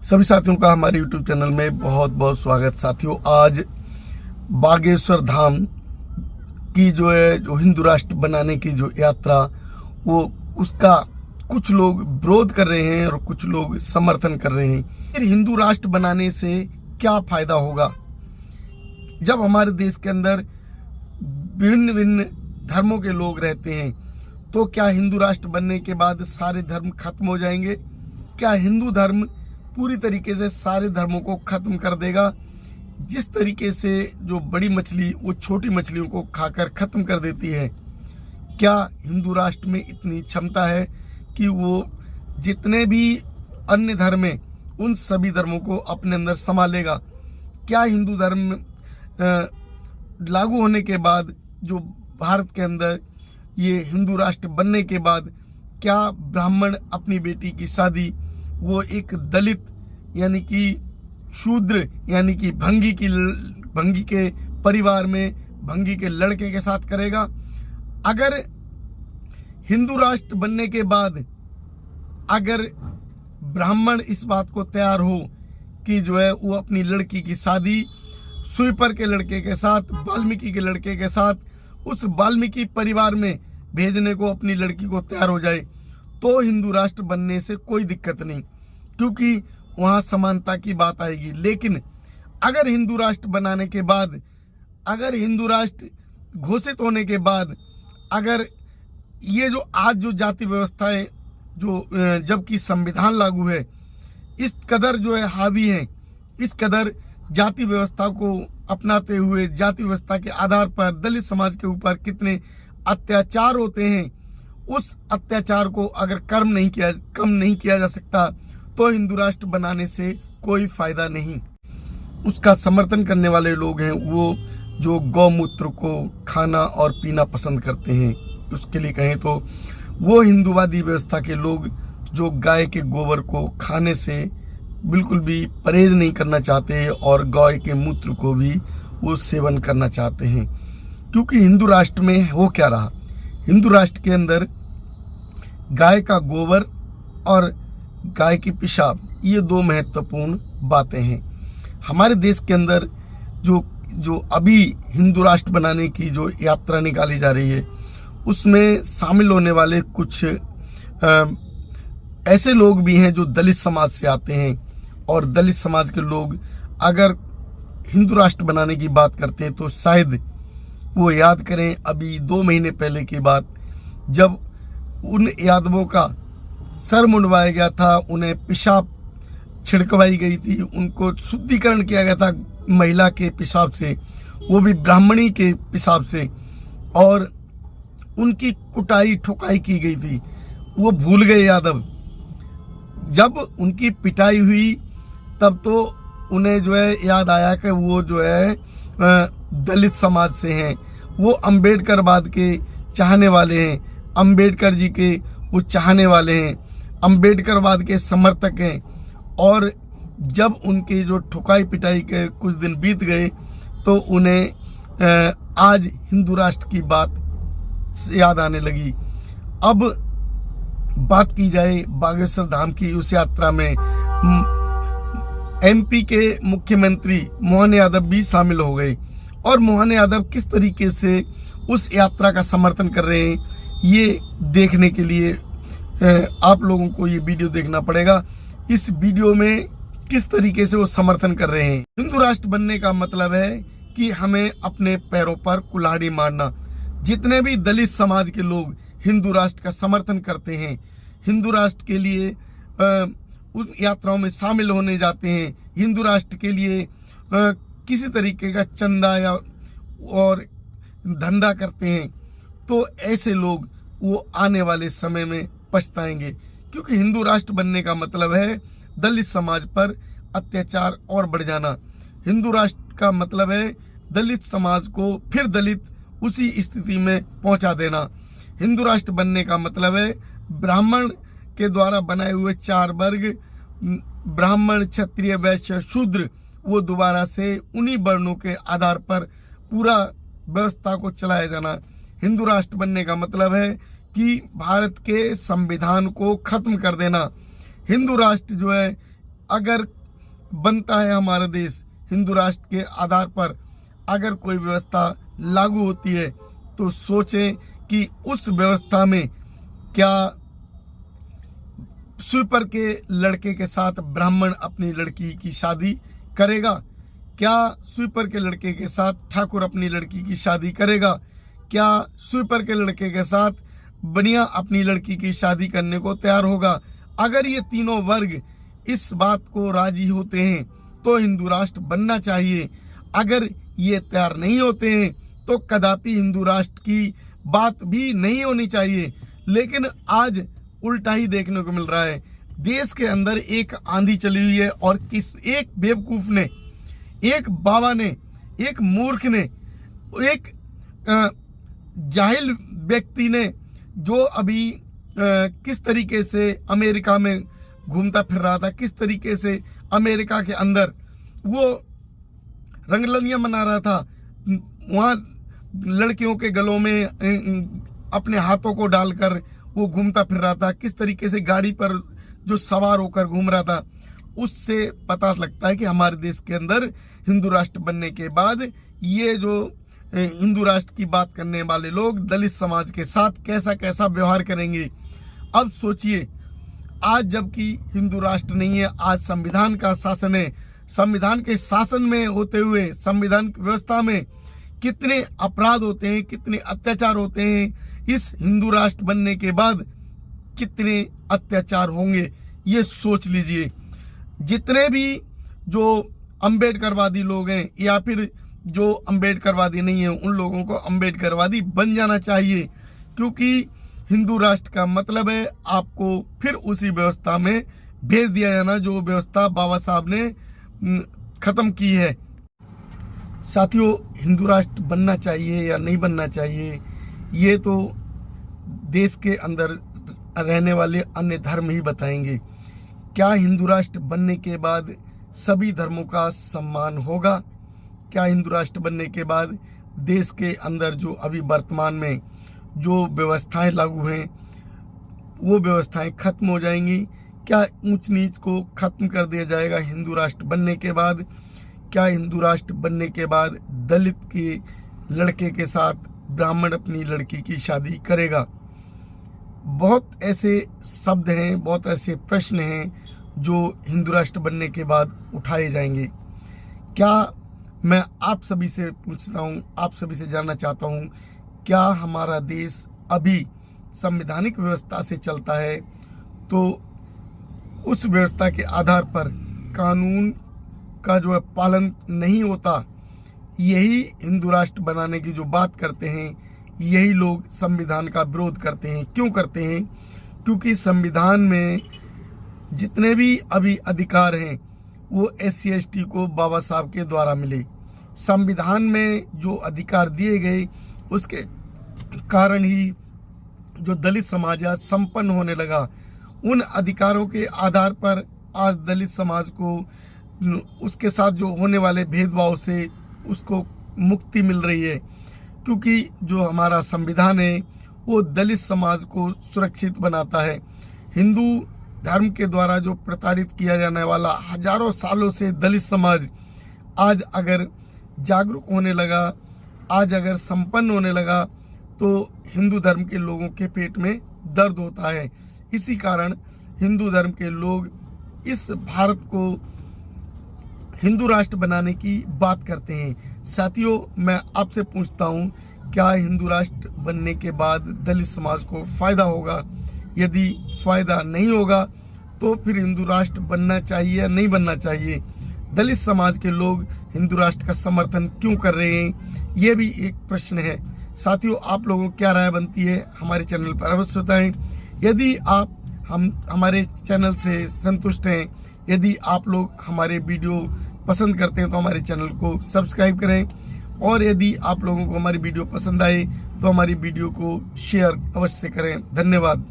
सभी साथियों का हमारे YouTube चैनल में बहुत बहुत स्वागत। साथियों, आज बागेश्वर धाम की जो हिंदू राष्ट्र बनाने की जो यात्रा, वो उसका कुछ लोग विरोध कर रहे हैं और कुछ लोग समर्थन कर रहे हैं। फिर हिंदू राष्ट्र बनाने से क्या फायदा होगा? जब हमारे देश के अंदर भिन्न भिन्न धर्मों के लोग रहते हैं, तो क्या हिंदू राष्ट्र बनने के बाद सारे धर्म खत्म हो जाएंगे? क्या हिंदू धर्म पूरी तरीके से सारे धर्मों को खत्म कर देगा? जिस तरीके से जो बड़ी मछली वो छोटी मछलियों को खाकर खत्म कर देती है, क्या हिंदू राष्ट्र में इतनी क्षमता है कि वो जितने भी अन्य धर्म हैं उन सभी धर्मों को अपने अंदर संभालेगा? क्या हिंदू धर्म लागू होने के बाद, जो भारत के अंदर ये हिंदू राष्ट्र बनने के बाद, क्या ब्राह्मण अपनी बेटी की शादी वो एक दलित यानी कि शूद्र यानी कि भंगी के परिवार में भंगी के लड़के के साथ करेगा? अगर हिंदू राष्ट्र बनने के बाद अगर ब्राह्मण इस बात को तैयार हो कि वो अपनी लड़की की शादी स्वीपर के लड़के के साथ, वाल्मीकि के लड़के के साथ, उस वाल्मीकि परिवार में भेजने को अपनी लड़की को तैयार हो जाए, तो हिंदू राष्ट्र बनने से कोई दिक्कत नहीं, क्योंकि वहाँ समानता की बात आएगी। लेकिन अगर हिंदू राष्ट्र बनाने के बाद, अगर हिंदू राष्ट्र घोषित होने के बाद, अगर ये जो आज जो जाति व्यवस्था है, जो जबकि संविधान लागू है, इस कदर हावी है, इस कदर जाति व्यवस्था को अपनाते हुए जाति व्यवस्था के आधार पर दलित समाज के ऊपर कितने अत्याचार होते हैं, उस अत्याचार को अगर कम नहीं किया जा सकता, तो हिंदू राष्ट्र बनाने से कोई फायदा नहीं। उसका समर्थन करने वाले लोग हैं वो जो गौमूत्र को खाना और पीना पसंद करते हैं, उसके लिए कहें तो वो हिंदूवादी व्यवस्था के लोग जो गाय के गोबर को खाने से बिल्कुल भी परहेज नहीं करना चाहते और गाय के मूत्र को भी वो सेवन करना चाहते हैं। क्योंकि हिंदू राष्ट्र में हो क्या रहा, हिंदू राष्ट्र के अंदर गाय का गोबर और गाय की पेशाब, ये दो महत्वपूर्ण बातें हैं। हमारे देश के अंदर जो अभी हिंदू राष्ट्र बनाने की जो यात्रा निकाली जा रही है, उसमें शामिल होने वाले कुछ ऐसे लोग भी हैं जो दलित समाज से आते हैं, और दलित समाज के लोग अगर हिंदू राष्ट्र बनाने की बात करते हैं तो शायद वो याद करें अभी 2 महीने पहले की बात, जब उन यादवों का सर मुंडवाया गया था, उन्हें पेशाब छिड़कवाई गई थी, उनको शुद्धिकरण किया गया था महिला के पेशाब से, वो भी ब्राह्मणी के पेशाब से, और उनकी कुटाई ठुकाई की गई थी। वो भूल गए यादव। जब उनकी पिटाई हुई तब तो उन्हें याद आया कि वो दलित समाज से हैं, वो अंबेडकरवाद के चाहने वाले हैं, अंबेडकर जी के वो चाहने वाले हैं, अंबेडकरवाद के समर्थक हैं। और जब उनके जो ठुकाई पिटाई के कुछ दिन बीत गए तो उन्हें आज हिंदू राष्ट्र की बात याद आने लगी। अब बात की जाए बागेश्वर धाम की, उस यात्रा में एमपी के मुख्यमंत्री मोहन यादव भी शामिल हो गए, और मोहन यादव किस तरीके से उस यात्रा का समर्थन कर रहे हैं, ये देखने के लिए आप लोगों को ये वीडियो देखना पड़ेगा। इस वीडियो में किस तरीके से वो समर्थन कर रहे हैं। हिंदू राष्ट्र बनने का मतलब है कि हमें अपने पैरों पर कुल्हाड़ी मारना। जितने भी दलित समाज के लोग हिंदू राष्ट्र का समर्थन करते हैं, हिंदू राष्ट्र के लिए उन यात्राओं में शामिल होने जाते हैं, हिंदू राष्ट्र के लिए किसी तरीके का चंदा या और धंधा करते हैं, तो ऐसे लोग वो आने वाले समय में पछताएंगे। क्योंकि हिंदू राष्ट्र बनने का मतलब है दलित समाज पर अत्याचार और बढ़ जाना। हिंदू राष्ट्र का मतलब है दलित समाज को फिर दलित उसी स्थिति में पहुंचा देना। हिंदू राष्ट्र बनने का मतलब है ब्राह्मण के द्वारा बनाए हुए 4 वर्ग, ब्राह्मण, क्षत्रिय, वैश्य, शूद्र, वो दोबारा से उन्हीं वर्णों के आधार पर पूरा व्यवस्था को चलाया जाना। हिंदू राष्ट्र बनने का मतलब है कि भारत के संविधान को खत्म कर देना। हिंदू राष्ट्र अगर बनता है हमारा देश हिंदू राष्ट्र के आधार पर, अगर कोई व्यवस्था लागू होती है तो सोचें कि उस व्यवस्था में क्या स्वीपर के लड़के के साथ ब्राह्मण अपनी लड़की की शादी करेगा? क्या स्वीपर के लड़के के साथ ठाकुर अपनी लड़की की शादी करेगा? क्या स्वीपर के लड़के के साथ बनिया अपनी लड़की की शादी करने को तैयार होगा? अगर ये तीनों वर्ग इस बात को राजी होते हैं तो हिंदू राष्ट्र बनना चाहिए। अगर ये तैयार नहीं होते हैं तो कदापि हिंदू राष्ट्र की बात भी नहीं होनी चाहिए। लेकिन आज उल्टा ही देखने को मिल रहा है। देश के अंदर एक आंधी चली हुई है और किस एक बेवकूफ ने, एक बाबा ने, एक मूर्ख ने, एक जाहिल व्यक्ति ने, जो अभी किस तरीके से अमेरिका में घूमता फिर रहा था, किस तरीके से अमेरिका के अंदर वो रंगरलियां मना रहा था, वहाँ लड़कियों के गलों में अपने हाथों को डालकर वो घूमता फिर रहा था, किस तरीके से गाड़ी पर जो सवार होकर घूम रहा था, उससे पता लगता है कि हमारे देश के अंदर हिंदू राष्ट्र बनने के बाद ये जो हिंदू राष्ट्र की बात करने वाले लोग दलित समाज के साथ कैसा कैसा व्यवहार करेंगे। अब सोचिए, आज जबकि हिंदू राष्ट्र नहीं है, आज संविधान का शासन है, संविधान के शासन में होते हुए संविधान की व्यवस्था में कितने अपराध होते हैं, कितने अत्याचार होते हैं, इस हिंदू राष्ट्र बनने के बाद कितने अत्याचार होंगे ये सोच लीजिए। जितने भी जो अंबेडकरवादी लोग हैं या फिर जो अंबेडकरवादी नहीं है, उन लोगों को अंबेडकरवादी बन जाना चाहिए, क्योंकि हिंदू राष्ट्र का मतलब है आपको फिर उसी व्यवस्था में भेज दिया जाना जो व्यवस्था बाबा साहब ने खत्म की है। साथियों, हिंदू राष्ट्र बनना चाहिए या नहीं बनना चाहिए, ये तो देश के अंदर रहने वाले अन्य धर्म ही बताएंगे। क्या हिंदू राष्ट्र बनने के बाद सभी धर्मों का सम्मान होगा? क्या हिंदू राष्ट्र बनने के बाद देश के अंदर जो अभी वर्तमान में जो व्यवस्थाएं लागू हैं वो व्यवस्थाएं खत्म हो जाएंगी? क्या ऊंच नीच को खत्म कर दिया जाएगा हिंदू राष्ट्र बनने के बाद? क्या हिंदू राष्ट्र बनने के बाद दलित के लड़के के साथ ब्राह्मण अपनी लड़की की शादी करेगा? बहुत ऐसे शब्द हैं, बहुत ऐसे प्रश्न हैं जो हिंदू राष्ट्र बनने के बाद उठाए जाएंगे। क्या मैं आप सभी से पूछता हूँ, आप सभी से जानना चाहता हूँ, क्या हमारा देश अभी संवैधानिक व्यवस्था से चलता है तो उस व्यवस्था के आधार पर कानून का जो है पालन नहीं होता? यही हिंदू राष्ट्र बनाने की जो बात करते हैं, यही लोग संविधान का विरोध करते हैं। क्यों करते हैं? क्योंकि संविधान में जितने भी अभी अधिकार हैं वो SC ST को बाबा साहब के द्वारा मिले। संविधान में जो अधिकार दिए गए उसके कारण ही जो दलित समाज आज संपन्न होने लगा। उन अधिकारों के आधार पर आज दलित समाज को उसके साथ जो होने वाले भेदभाव से उसको मुक्ति मिल रही है, क्योंकि जो हमारा संविधान है वो दलित समाज को सुरक्षित बनाता है। हिंदू धर्म के द्वारा जो प्रताड़ित किया जाने वाला हजारों सालों से दलित समाज आज अगर जागरूक होने लगा, आज अगर संपन्न होने लगा, तो हिंदू धर्म के लोगों के पेट में दर्द होता है। इसी कारण हिंदू धर्म के लोग इस भारत को हिंदू राष्ट्र बनाने की बात करते हैं। साथियों, मैं आपसे पूछता हूं, क्या हिंदू राष्ट्र बनने के बाद दलित समाज को फायदा होगा? यदि फायदा नहीं होगा तो फिर हिंदू राष्ट्र बनना चाहिए या नहीं बनना चाहिए? दलित समाज के लोग हिंदू राष्ट्र का समर्थन क्यों कर रहे हैं, ये भी एक प्रश्न है। साथियों, आप लोगों को क्या राय बनती है हमारे चैनल पर अवश्य बताएं। यदि आप हमारे चैनल से संतुष्ट हैं, यदि आप लोग हमारे वीडियो पसंद करते हैं तो हमारे चैनल को सब्सक्राइब करें, और यदि आप लोगों को हमारी वीडियो पसंद आए तो हमारी वीडियो को शेयर अवश्य करें। धन्यवाद।